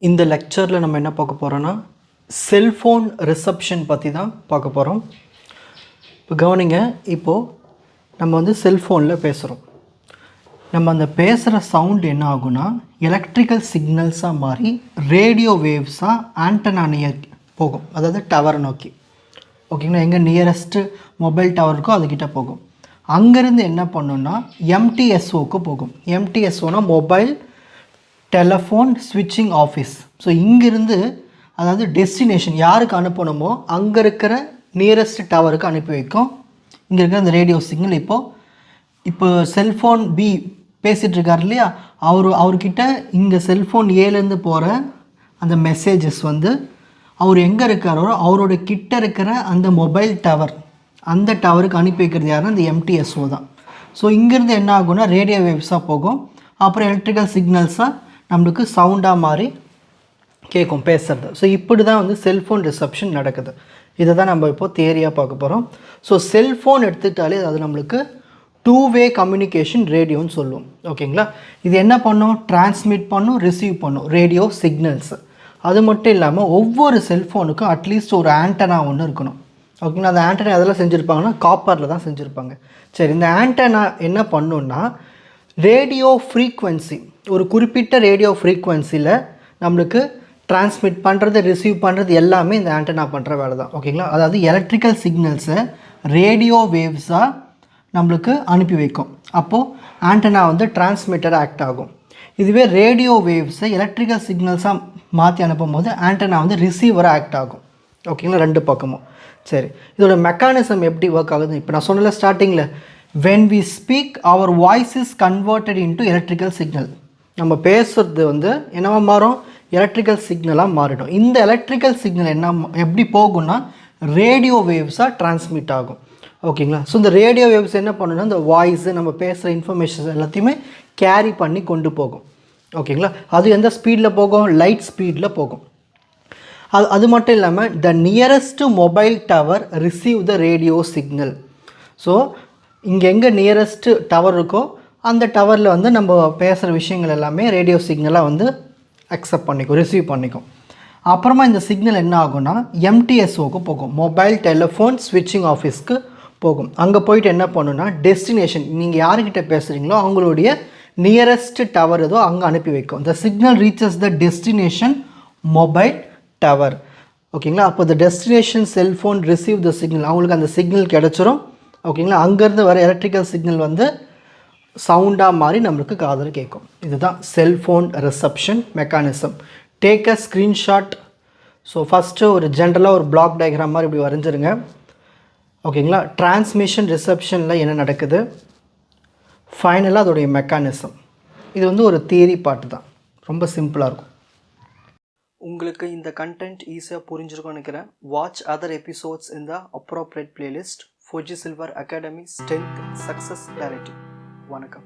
இந்த லெக்சரில் நம்ம என்ன பார்க்க போகிறோன்னா செல்ஃபோன் ரிசப்ஷன் பற்றி தான் பார்க்க போகிறோம். இப்போ கவனிங்க, இப்போது நம்ம வந்து செல்ஃபோனில் பேசுகிறோம். நம்ம அந்த பேசுகிற சவுண்ட் என்ன ஆகுனா எலக்ட்ரிக்கல் சிக்னல்ஸாக மாறி ரேடியோ வேவ்ஸாக ஆண்டனா நியர் போகும், அதாவது டவர் நோக்கி. ஓகேங்களா, எங்கே நியரஸ்ட்டு மொபைல் டவர் இருக்கோ அதுக்கிட்ட போகும். அங்கேருந்து என்ன பண்ணுன்னா எம்டிஎஸ்ஓக்கு போகும். எம்டிஎஸ்ஓனா மொபைல் டெலஃபோன் ஸ்விட்சிங் ஆஃபீஸ். ஸோ இங்கேருந்து அதாவது டெஸ்டினேஷன் யாருக்கு அனுப்பணுமோ அங்கே இருக்கிற நியரஸ்ட் டவருக்கு அனுப்பி வைக்கும். இங்கே இருக்கிற அந்த ரேடியோ சிக்னல் இப்போ செல்ஃபோன் பி பேசிகிட்ருக்கார் இல்லையா, அவர்கிட்ட இங்கே செல்ஃபோன் ஏலேருந்து போகிற அந்த மெசேஜஸ் வந்து அவர் எங்கே இருக்காரோ அவரோட கிட்ட இருக்கிற அந்த மொபைல் டவர், அந்த டவருக்கு அனுப்பி வைக்கிறது யாருன்னா அந்த எம்டிஎஸ்ஓ தான். ஸோ இங்கேருந்து என்ன ஆகும்னா ரேடியோ வேவ்ஸாக போகும், அப்புறம் எலக்ட்ரிக்கல் சிக்னல்ஸாக நம்மளுக்கு சவுண்டாக மாறி கேட்கும் பேசுகிறது. ஸோ இப்படி தான் வந்து செல்ஃபோன் ரிசப்ஷன் நடக்குது. இதை தான் நம்ம இப்போது தியரியாக பார்க்க போகிறோம். ஸோ செல்ஃபோன் எடுத்துக்கிட்டாலே அது நம்மளுக்கு டூ-வே கம்யூனிகேஷன் ரேடியோன்னு சொல்லுவோம். ஓகேங்களா, இது என்ன பண்ணும், டிரான்ஸ்மிட் பண்ணும், ரிசீவ் பண்ணும் ரேடியோ சிக்னல்ஸ். அது மட்டும் இல்லாமல் ஒவ்வொரு செல்ஃபோனுக்கும் அட்லீஸ்ட் ஒரு ஆண்டனா ஒன்று இருக்கணும். ஓகேங்களா, அந்த ஆண்டனா எதெல்லாம் செஞ்சுருப்பாங்கன்னா காப்பரில் தான் செஞ்சுருப்பாங்க. சரி, இந்த ஆண்டனா என்ன பண்ணுன்னா ரேடியோ ஃப்ரீக்வன்சி, ஒரு குறிப்பிட்ட ரேடியோ ஃப்ரீக்வன்சியில் நம்மளுக்கு டிரான்ஸ்மிட் பண்ணுறது, ரிசீவ் பண்ணுறது எல்லாமே இந்த ஆண்டனா பண்ணுற வேலை தான். ஓகேங்களா, அதாவது எலக்ட்ரிக்கல் சிக்னல்ஸை ரேடியோ வேவ்ஸாக நம்மளுக்கு அனுப்பி வைக்கும். அப்போது ஆண்டனா வந்து டிரான்ஸ்மிட்டர் ஆக்ட் ஆகும். இதுவே ரேடியோ வேவ்ஸை எலக்ட்ரிக்கல் சிக்னல்ஸாக மாற்றி அனுப்பும் போது ஆண்டனா வந்து ரிசீவராக ஆக்ட் ஆகும். ஓகேங்களா, ரெண்டு பக்கமும். சரி, இதோட மெக்கானிசம் எப்படி ஒர்க் ஆகுது இப்போ நான் சொன்னல ஸ்டார்டிங்கில், when we speak our voice is converted into electrical signal. நம்ம பேசுகிறது வந்து என்னவா மாறும், எலக்ட்ரிக்கல் சிக்னலாக மாறிடும். இந்த எலக்ட்ரிக்கல் சிக்னல் எப்படி போகும்னா ரேடியோ வேவ்ஸாக டிரான்ஸ்மிட் ஆகும். ஓகேங்களா, ஸோ இந்த ரேடியோ வேவ்ஸ் என்ன பண்ணுன்னா இந்த வாய்ஸு, நம்ம பேசுகிற இன்ஃபர்மேஷன்ஸ் எல்லாத்தையுமே கேரி பண்ணி கொண்டு போகும். ஓகேங்களா, அது எந்த ஸ்பீடில் போகும், லைட் ஸ்பீடில் போகும். அது மட்டும் இல்லாமல் the nearest mobile tower receive the radio signal. So இங்கே எங்கே நியரஸ்ட்டு டவர் இருக்கோ அந்த டவரில் வந்து நம்ம பேசுகிற விஷயங்கள் எல்லாமே ரேடியோ சிக்னலாக வந்து அக்செப்ட் பண்ணிக்கும், ரிசீவ் பண்ணிக்கும். அப்புறமா இந்த சிக்னல் என்ன ஆகும்னா எம்டிஎஸ்ஓக்கு போகும், மொபைல் டெலிஃபோன் ஸ்விட்சிங் ஆஃபீஸ்க்கு போகும். அங்கே போயிட்டு என்ன பண்ணுன்னா டெஸ்டினேஷன், நீங்கள் யார்கிட்ட பேசுகிறீங்களோ அவங்களுடைய நியரஸ்ட் டவர் ஏதோ அங்கே அனுப்பி வைக்கும். த signal reaches the destination mobile tower. ஓகேங்களா, அப்போ த destination cellphone receive the signal, அவங்களுக்கு அந்த சிக்னல் கிடச்சிரும். ஓகேங்களா, அங்கேருந்து வர எலக்ட்ரிக்கல் சிக்னல் வந்து சவுண்டாக மாறி நம்மளுக்கு காதில் கேட்கும். இதுதான் cellphone reception mechanism. Take a screenshot. So first ஒரு ஜென்ரலாக ஒரு பிளாக் டயக்ராம் மாதிரி இப்படி வரைஞ்சிருங்க. ஓகேங்களா, டிரான்ஸ்மிஷன் ரிசப்ஷனில் என்ன நடக்குது, ஃபைனலாக அதோடைய மெக்கானிசம். இது வந்து ஒரு தியரி பாட்டு தான், ரொம்ப சிம்பிளாக இருக்கும். உங்களுக்கு இந்த கண்டென்ட் ஈஸியாக புரிஞ்சிருக்கும்னு நினைக்கிறேன். வாட்ச் அதர் எபிசோட்ஸ் இன் த appropriate playlist. Fuji Silver Academy Strength Success Clarity. வணக்கம்.